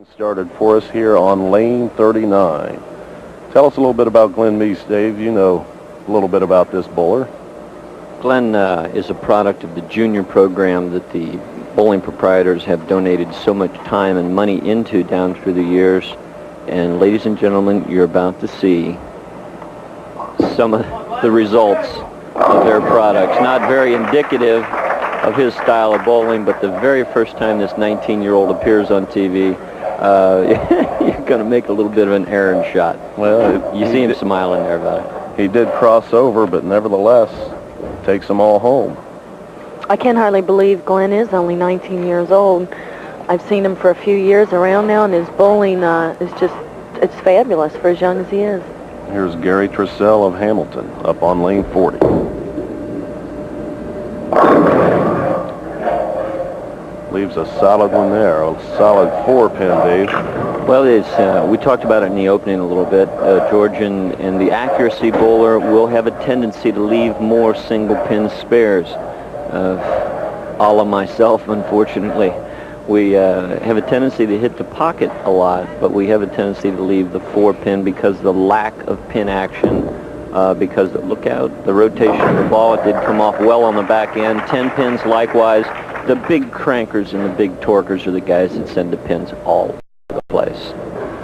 Started for us here on lane 39. Tell us a little bit about Glenn Meece, Dave. You know a little bit about this bowler. Glenn is a product of the junior program that the bowling proprietors have donated so much time and money into down through the years. And ladies and gentlemen, you're about to see some of the results of their products. Not very indicative of his style of bowling, but the very first time this 19-year-old appears on TV, you're going to make a little bit of an errand shot. Well, you see him smiling there about it. He did cross over, but nevertheless takes them all home. I can hardly believe Glenn is only 19 years old. I've seen him for a few years around now, and his bowling is just, it's fabulous for as young as he is. Here's Gary Trissell of Hamilton up on lane 40. Leaves a solid one there, a solid 4-pin, Dave. Well, we talked about it in the opening a little bit, George, and the accuracy bowler will have a tendency to leave more single-pin spares. A la myself, unfortunately. We have a tendency to hit the pocket a lot, but we have a tendency to leave the 4-pin because of the lack of pin action. Because, look out, the rotation of the ball, it did come off well on the back end. 10 pins likewise. The big crankers and the big torquers are the guys that send the pins all over the place.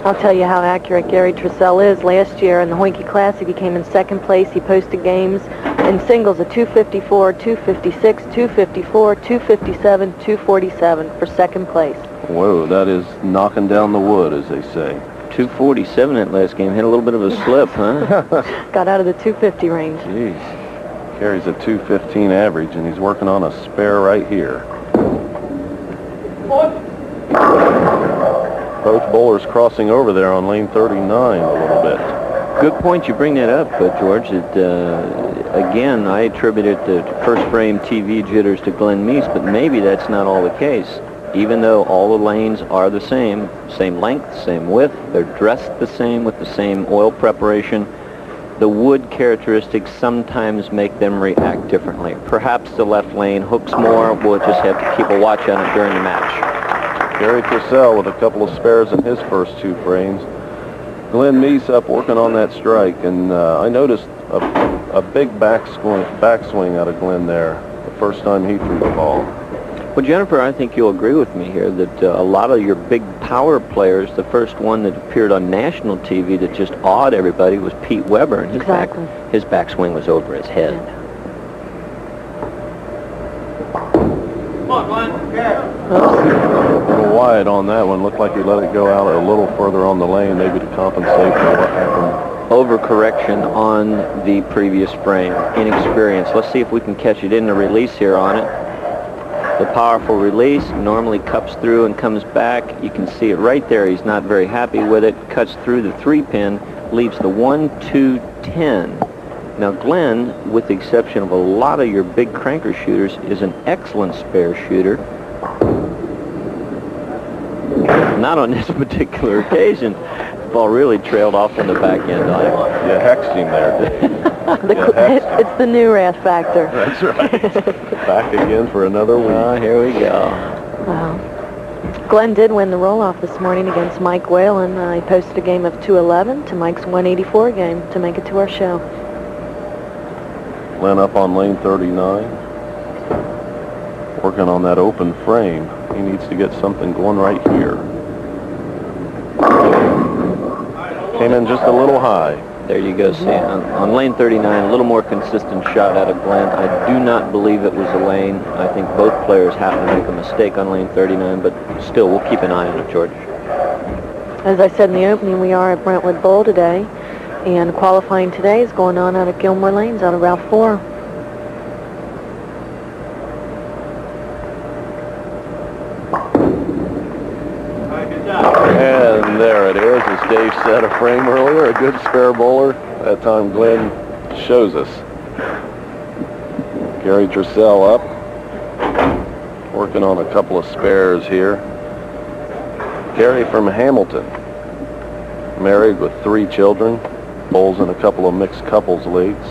I'll tell you how accurate Gary Trissell is. Last year in the Hoinky Classic, he came in second place. He posted games in singles of 254, 256, 254, 257, 247 for second place. Whoa, that is knocking down the wood, as they say. 247 that last game. Had a little bit of a slip, huh? Got out of the 250 range. Jeez. Carries a 215 average, and he's working on a spare right here. Both bowlers crossing over there on lane 39 a little bit. Good point you bring that up, George. Again, I attributed the first frame TV jitters to Glenn Meece, but maybe that's not all the case. Even though all the lanes are the same length, same width, they're dressed the same with the same oil preparation, the wood characteristics sometimes make them react differently. Perhaps the left lane hooks more. We'll just have to keep a watch on it during the match. Gary Trissell with a couple of spares in his first two frames. Glenn Meece up working on that strike, and I noticed a big backswing out of Glenn there the first time he threw the ball. Well, Jennifer, I think you'll agree with me here that a lot of your big power players, the first one that appeared on national TV that just awed everybody was Pete Weber, and his backswing was over his head. Come on, Glenn. A little wide on that one. Looked like he let it go out a little further on the lane, maybe to compensate for what happened. Overcorrection on the previous frame. Inexperience. Let's see if we can catch it in the release here on it. The powerful release normally cups through and comes back. You can see it right there. He's not very happy with it. Cuts through the 3-pin, leaves the 1, 2, 10. Now Glenn, with the exception of a lot of your big cranker shooters, is an excellent spare shooter. Not on this particular occasion. The ball really trailed off on the back end on it. You hexed him there, Dave. It's the new wrath factor. That's right. Back again for another week. Here we go. Wow. Glenn did win the roll-off this morning against Mike Whalen. He posted a game of 211 to Mike's 184 game to make it to our show. Glenn up on lane 39. Working on that open frame. He needs to get something going right here. Came in just a little high. There you go, see. On lane 39, a little more consistent shot out of Glenn. I do not believe it was a lane. I think both players happened to make a mistake on lane 39, but still, we'll keep an eye on it, George. As I said in the opening, we are at Brentwood Bowl today, and qualifying today is going on out of Gilmore Lanes, out of Route 4. And there it is, as Dave said a frame earlier, a good spare bowler. That time Glenn shows us. Gary Trissell up, working on a couple of spares here. Gary from Hamilton, married with 3 children, bowls in a couple of mixed couples leagues.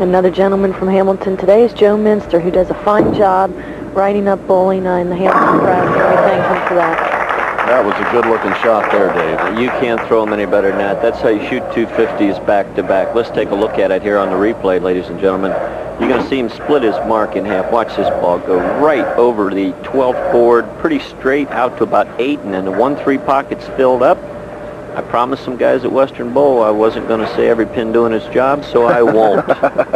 Another gentleman from Hamilton today is Joe Minster, who does a fine job writing up bowling in the Hamilton Press and everything. that. That was a good-looking shot there, Dave. You can't throw them any better than that. That's how you shoot 250s back-to-back. Let's take a look at it here on the replay, ladies and gentlemen. You're going to see him split his mark in half. Watch this ball go right over the 12th board, pretty straight out to about 8, and then the 1-3 pocket's filled up. I promised some guys at Western Bowl I wasn't going to say every pin doing its job, so I won't.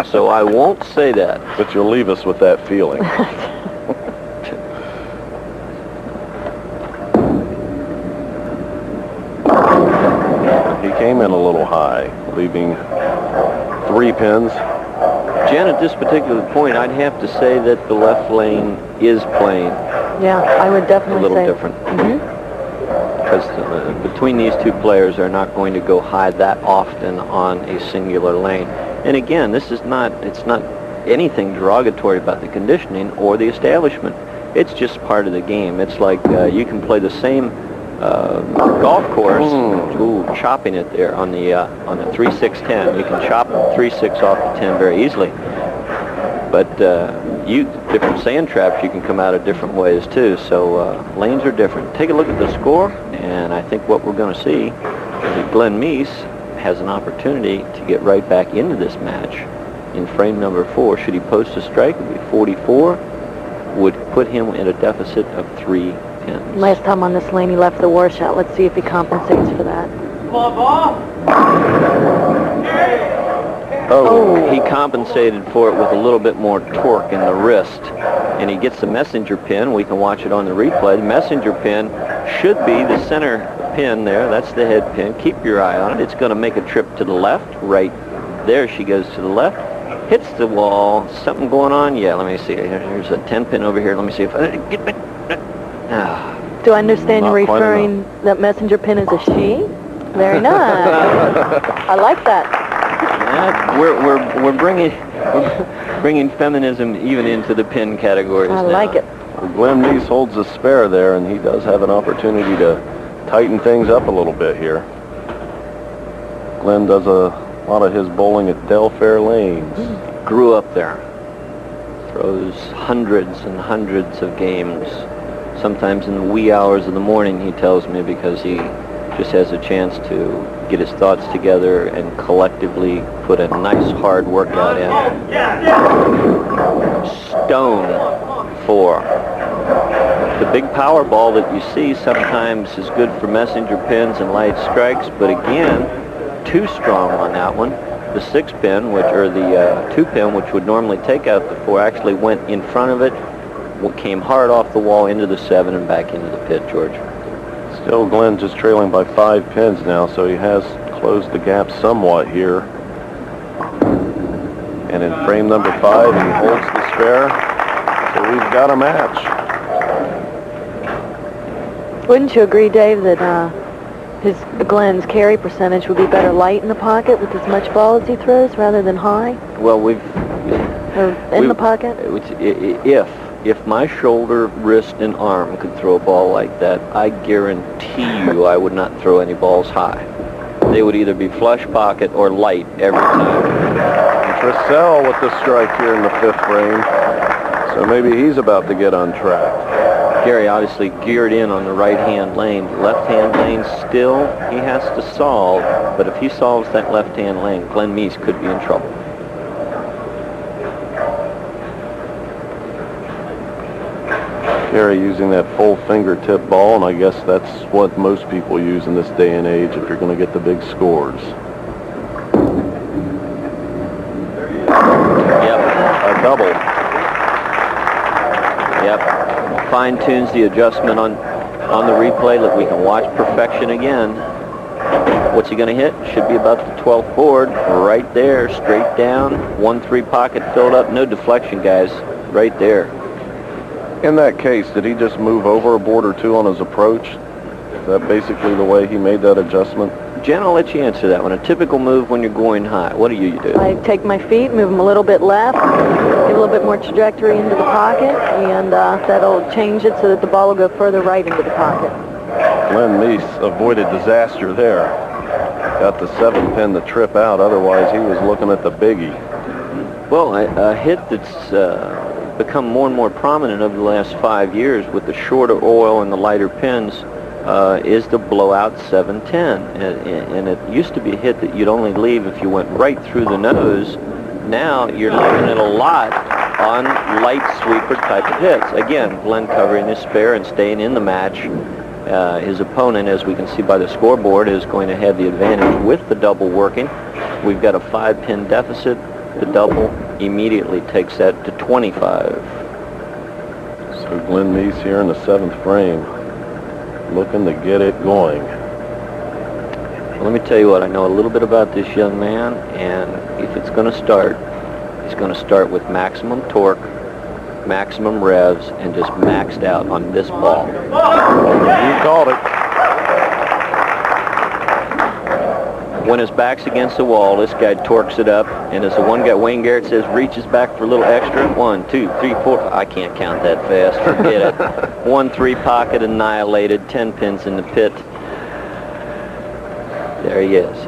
So I won't say that. But you'll leave us with that feeling. He came in a little high, leaving 3 pins. Jen, at this particular point, I'd have to say that the left lane is playing Yeah, I would a definitely little say different. Because between these two players, they're not going to go high that often on a singular lane. And again, it's not anything derogatory about the conditioning or the establishment. It's just part of the game. It's like you can play the same golf course, chopping it there on the 3-6-10. You can chop 3-6 off the 10 very easily. But different sand traps, you can come out of different ways too. So lanes are different. Take a look at the score, and I think what we're going to see is that Glenn Meece has an opportunity to get right back into this match in frame number 4. Should he post a strike, it would be 44, would put him at a deficit of 3 pins. Last time on this lane, he left the washout. Let's see if he compensates for that. Oh, he compensated for it with a little bit more torque in the wrist. And he gets the messenger pin. We can watch it on the replay. The messenger pin should be the center pin there. That's the head pin. Keep your eye on it. It's going to make a trip to the left. Right there she goes to the left. Hits the wall. Something going on? Yeah, let me see. Here's a 10 pin over here. Let me see if I get back. Do I understand you're Not quite referring that messenger pin as a she? Very nice. I like that. We're bringing feminism even into the pin categories I now. like it. Well, Glenn Meece holds a spare there, and he does have an opportunity to tighten things up a little bit here. Glenn does a lot of his bowling at Delfair Lanes. Grew up there. Throws hundreds and hundreds of games. Sometimes in the wee hours of the morning, he tells me, because he just has a chance to get his thoughts together and collectively put a nice hard workout in. Stone 4. The big power ball that you see sometimes is good for messenger pins and light strikes, but again, too strong on that one. The 6 pin, or the 2 pin, which would normally take out the 4, actually went in front of it, came hard off the wall into the 7 and back into the pit, George. Still Glenn just trailing by 5 pins now, so he has closed the gap somewhat here. And in frame number 5, he holds the spare, so we've got a match. Wouldn't you agree, Dave, that Glenn's carry percentage would be better light in the pocket with as much ball as he throws rather than high? Well, Or in the pocket? If my shoulder, wrist, and arm could throw a ball like that, I guarantee you I would not throw any balls high. They would either be flush pocket or light every time. And Trissell with the strike here in the 5th frame, so maybe he's about to get on track. Gary obviously geared in on the right-hand lane. Left-hand lane still he has to solve, but if he solves that left-hand lane, Glenn Meece could be in trouble. Gary using that full fingertip ball, and I guess that's what most people use in this day and age if you're going to get the big scores. Yep. A double. Yep. Fine-tunes the adjustment on the replay. Look, we can watch perfection again. What's he going to hit? Should be about the 12th board. Right there, straight down. 1-3 pocket filled up. No deflection, guys. Right there. In that case, did he just move over a board or 2 on his approach? Is that basically the way he made that adjustment? Jen, I'll let you answer that one. A typical move when you're going high. What do you do? I take my feet, move them a little bit left, give a little bit more trajectory into the pocket, and that'll change it so that the ball will go further right into the pocket. Glenn Meece avoided disaster there. Got the 7 pin to trip out, otherwise he was looking at the biggie. Well, a hit that's become more and more prominent over the last 5 years with the shorter oil and the lighter pins is the blowout 710. And it used to be a hit that you'd only leave if you went right through the nose. Now you're leaving it a lot on light sweeper type of hits. Again, Glenn covering his spare and staying in the match. His opponent, as we can see by the scoreboard, is going to have the advantage with the double working. We've got a 5-pin deficit. The double immediately takes that to 25. So Glenn Meece here in the 7th frame, looking to get it going. Well, let me tell you what, I know a little bit about this young man, and if it's going to start, he's going to start with maximum torque, maximum revs, and just maxed out on this ball. You called it. When his back's against the wall, this guy torques it up, and as the one guy, Wayne Garrett says, reaches back for a little extra, 1, 2, 3, 4, I can't count that fast, forget it. 1-3 pocket annihilated, 10 pins in the pit. There he is.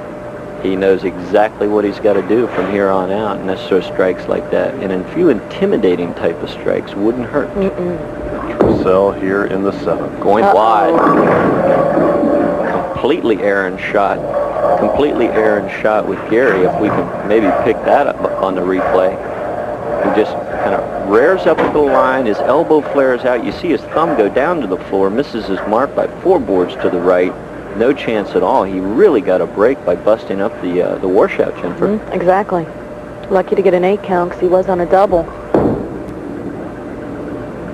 He knows exactly what he's got to do from here on out, and that's sort of strikes like that. And a few intimidating type of strikes wouldn't hurt. Trissell here in the 7th. Going wide. Completely errant shot. Completely errant shot with Gary. If we can maybe pick that up on the replay. He just kind of rears up at the line. His elbow flares out. You see his thumb go down to the floor. Misses his mark by 4 boards to the right. No chance at all. He really got a break by busting up the washout, Jennifer. Exactly. Lucky to get an 8 count because he was on a double.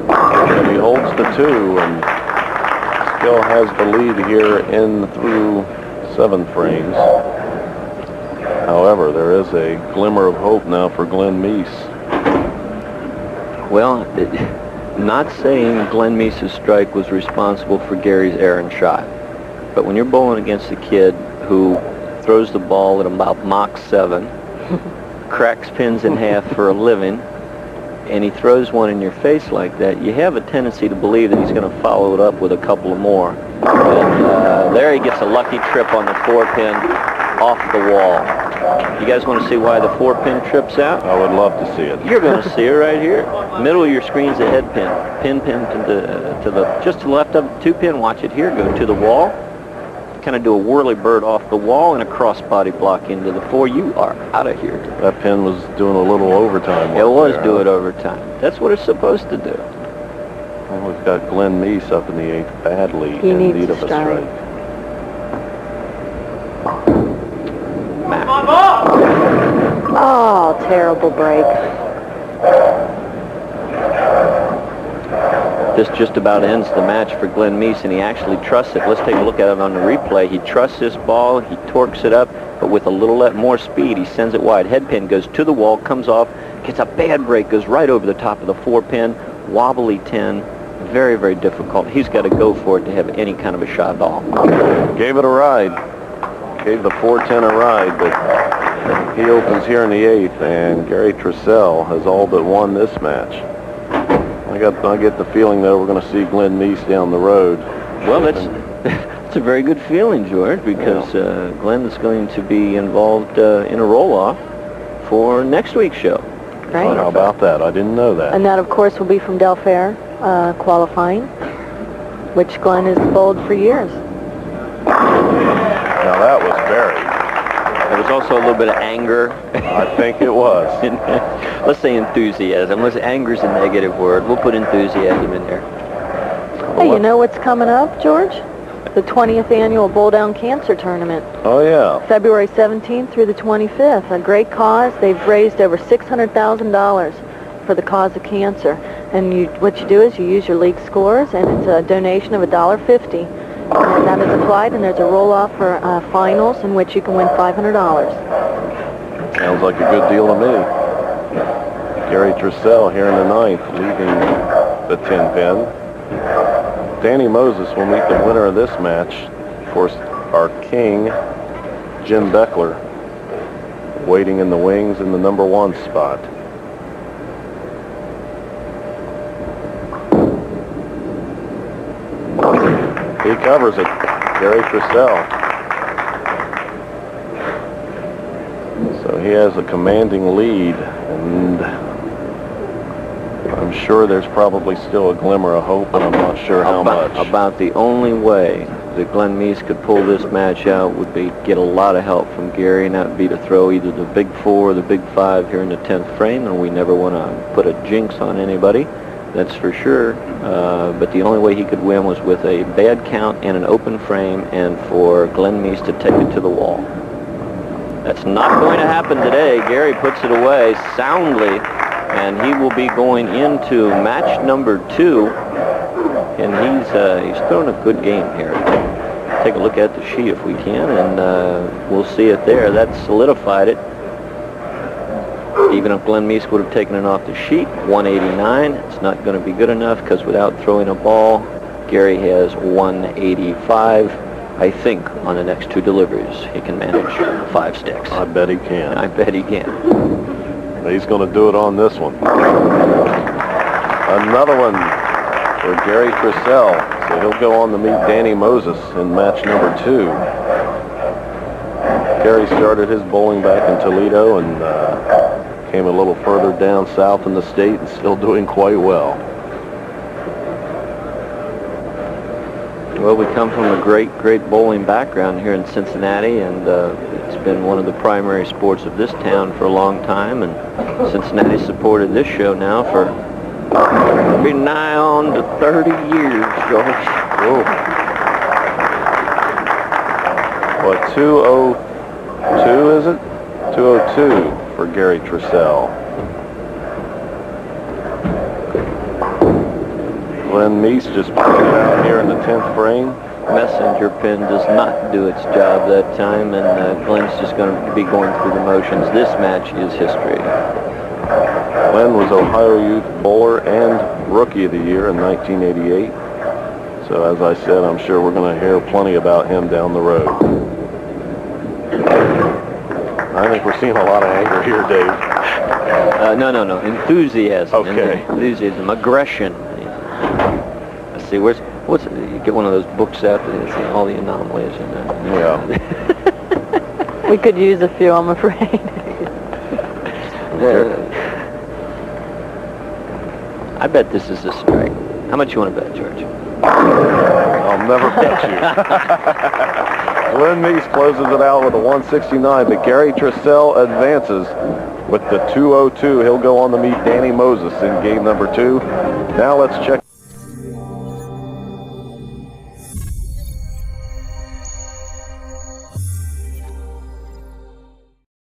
And he holds the 2 and still has the lead here in through 7 frames. However, there is a glimmer of hope now for Glenn Meece. Well, not saying Glenn Meece's strike was responsible for Gary's errant shot. But when you're bowling against a kid who throws the ball at about Mach 7, cracks pins in half for a living, and he throws one in your face like that, you have a tendency to believe that he's going to follow it up with a couple of more. And there he gets a lucky trip on the 4-pin off the wall. You guys want to see why the 4-pin trips out? I would love to see it. You're going to see it right here. Middle of your screen's a head pin. Pin to the just to the left of the 2-pin. Watch it here. Go to the wall. Kind of do a whirly bird off the wall and a crossbody block into the 4. You are out of here. That pin was doing a little overtime. It was doing overtime. That's what it's supposed to do. Well, we've got Glenn Meece up in the 8th, badly He in needs need to of a strike. Oh, terrible break. This just about ends the match for Glenn Meece, and he actually trusts it. Let's take a look at it on the replay. He trusts this ball, he torques it up, but with a little more speed, he sends it wide. Head pin goes to the wall, comes off, gets a bad break, goes right over the top of the 4-pin, wobbly 10, very, very difficult. He's got to go for it to have any kind of a shot at all. Gave it a ride. Gave the 410 a ride, but he opens here in the 8th, and Gary Trissell has all but won this match. I get the feeling that we're going to see Glenn Meece down the road. Well, that's a very good feeling, George, because Glenn is going to be involved in a roll-off for next week's show. Right. Oh, how about that? I didn't know that. And that, of course, will be from Del Fair qualifying, which Glenn has bowled for years. Now that was buried. There was also a little bit of anger. I think it was. Let's say enthusiasm. Anger's a negative word. We'll put enthusiasm in there. Hey, you know what's coming up, George? The 20th annual Bowl Down Cancer Tournament. Oh, yeah. February 17th through the 25th. A great cause. They've raised over $600,000 for the cause of cancer. And what you do is you use your league scores, and it's a donation of $1.50. And that is applied, and there's a roll-off for finals in which you can win $500. Sounds like a good deal to me. Gary Trissell here in the 9th, leaving the 10-pin. Danny Moses will meet the winner of this match. Of course, our king, Jim Beckler, waiting in the wings in the number 1 spot. He covers it, Gary Trissell. So he has a commanding lead, and I'm I'm sure there's probably still a glimmer of hope, but I'm not sure how much. About the only way that Glenn Meece could pull this match out would be get a lot of help from Gary, and that would be to throw either the big 4 or the big 5 here in the 10th frame, and we never want to put a jinx on anybody, that's for sure. But the only way he could win was with a bad count and an open frame, and for Glenn Meece to take it to the wall. That's not going to happen today. Gary puts it away soundly, and he will be going into match number 2. And he's thrown a good game here. Take a look at the sheet if we can, and we'll see it there. That solidified it. Even if Glenn Meece would have taken it off the sheet, 189, it's not going to be good enough because without throwing a ball, Gary has 185. I think on the next 2 deliveries, he can manage 5 sticks. I bet he can. I bet he can. He's going to do it on this one. Another one for Gary Trissell. So he'll go on to meet Danny Moses in match number 2. Gary started his bowling back in Toledo and came a little further down south in the state and still doing quite well. Well, we come from a great bowling background here in Cincinnati, and it's been one of the primary sports of this town for a long time, and Cincinnati supported this show now for be nigh on to 30 years, George. Whoa. What, 202 is it? 202 for Gary Trissell. Glenn Meece just put it out here in the 10th frame. Messenger pin does not do its job that time, and Glenn's just going to be going through the motions. This match is history. Glenn was Ohio Youth Bowler and Rookie of the Year in 1988. So as I said, I'm sure we're going to hear plenty about him down the road. I think we're seeing a lot of anger here, Dave. No. Enthusiasm. Okay. Enthusiasm. Aggression. Let's see, what's you get one of those books out that has all the anomalies in it. Yeah. We could use a few, I'm afraid. I bet this is a strike. How much you want to bet, George? I'll never bet you. Glenn Meece closes it out with a 169, but Gary Trissell advances with the 202. He'll go on to meet Danny Moses in game number 2. Now let's check